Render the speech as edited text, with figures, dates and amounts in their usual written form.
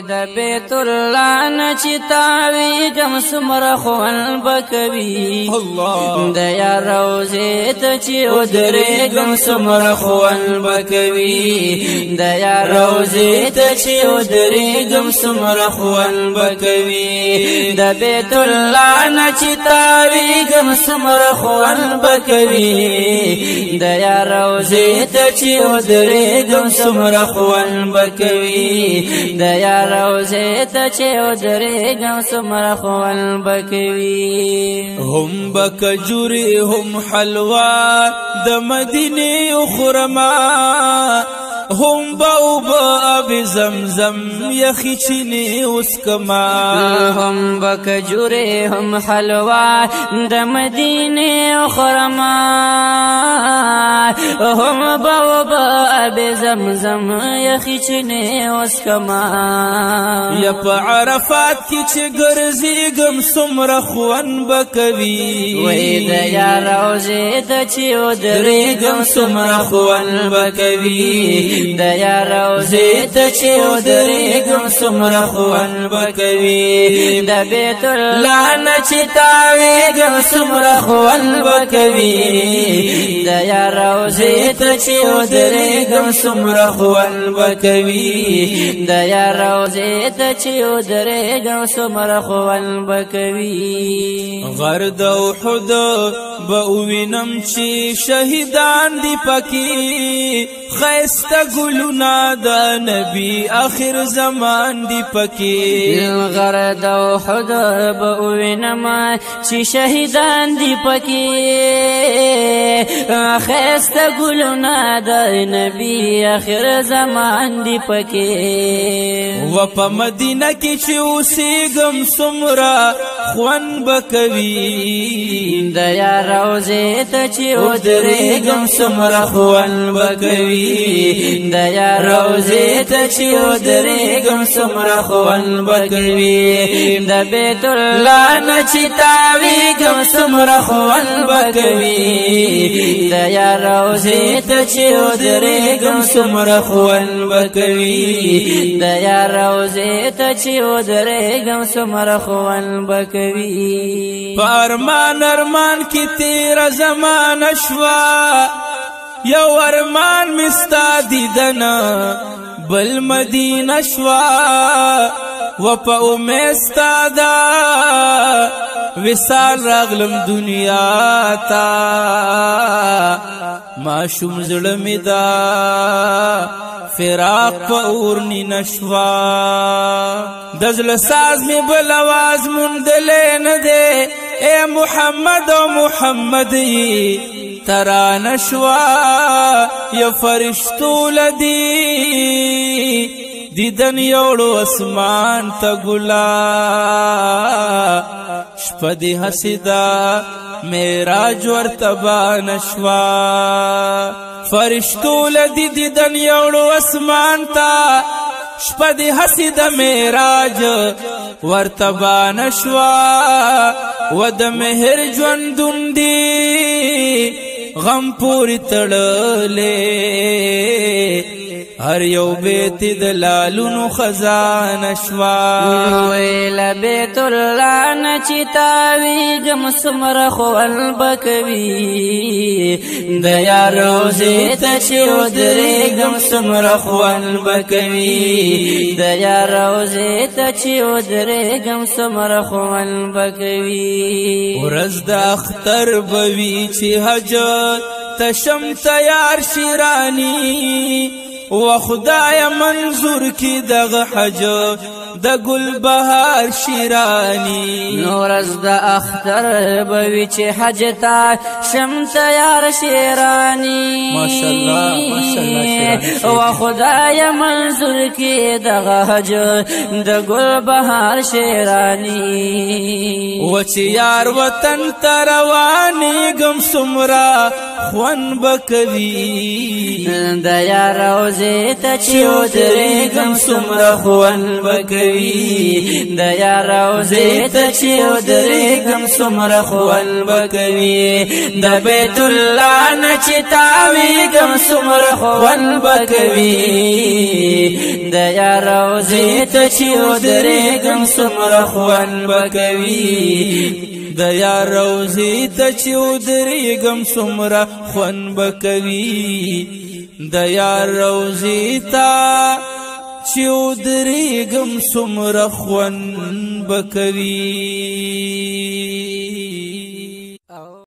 د بیت الله نه چې تاویږم څومره خوند به کوي د یار روضې ته چې ودرېږم څومره خوند به کوي د یار روضې ته چې ودرېږم څومره خوند به کوي د بیت الله نه چې تاویږم څومره خوند به کوي د یار روضې ته چې ودرېږم څومره خوند به کوي د یار روضې ته چې ودرېږم څومره خوند به کوي هم به کجوري هم حلوا د مدینې خرما هم با آب زمزم یخی چینی اسکما هم با کجوری هم حلوا د مدینه خرما هم با آب زمزم یخی چینی اسکما یا پا عرفات کی چه گرزیگم سمر خوان بکوی وی د یار روضې ته چې ودرېږم سمر خوان بکوی د یار روضې ته چې ودرېږم څومره خوند به کوي د بیت الله نه چې تاویږم څومره خوند به کوي د یار روضې ته چې ودرېږم څومره خوند به کوي د یار روضې ته چې ودرېږم څومره خوند به کوي غرد احد به ووینم چې شهیدان دي پکې خیسته گلونا دا نبی آخر زمان دی پکی غرد احد بوینما چی شهیدان دی پکی خیست گلونا دا نبی آخر زمان دی پکی و پا مدینہ کی چی اوسیگم سمرا خوان بکوی دا یا روضې ته چې ودرېږم څومره خوند به کوي د یار روضې ته چې ودرېږم څومره خوند به کوي د بیت الله نه چې تاویږم څومره خوند به کوي د یار روضې ته چې ودرېږم څومره خوند به کوي د یار روضې ته چې ودرېږم څومره خوند به کوي په ارمان ارمان کی تیرا زمانه شوا یو ارمان مستا دیدنا بل مدینه شوا و پا امیستا دا وصال راغلم دنیا تا ما شم زړمی دا فراق پا اورنی نشوا دزل ساز می بل آواز مندلے ندے اے محمد و محمدی ترانه شوا یا فرشتو لدی دیدن یوړو اسمان ته ګلا شپه دی حسیدا معراج ورته بانه شوا فرشتو لدی دیدن یوړو اسمان ته شپه دی حسیدا معراج ورته بانه شوا و د مهر ژوندون دی غم پوری تړلې هر یو بیت د لالونو خزانه شوا ویل بیت الله نه چې تاویږم څومره خوند به کوي د یار روضې ته چې ودرېږم څومره خوند به کوي د یار روضې ته چې ودرېږم څومره خوند به کوي ورځ د اختر به وي چې حج تشم تیار شیرانی و خدای منظور کی دغه حج د گل بهار شیرانی نورز د اختر بوي چې حج تا شم تیار شیرانی ماشاءالله ماشاءالله و خدای منظور کی دغه حج د گل بهار شیرانی و چې یار وطن تروانی گم سمرا خوان بکوي د یار روضې ته چې ودرېږم سمره خوان بکوي د یار روزه ته چې ودرېږم سمره خوان بکوي د بیت الله نه چې تاویږم سمره خوان بکوي د یار روزه ته چې ودرېږم سمره خوان بکوي د یار روزي ته چې ودرېږم څومره خوند بکوي د یار روزي ته چې ودرېږم څومره خوند بکوي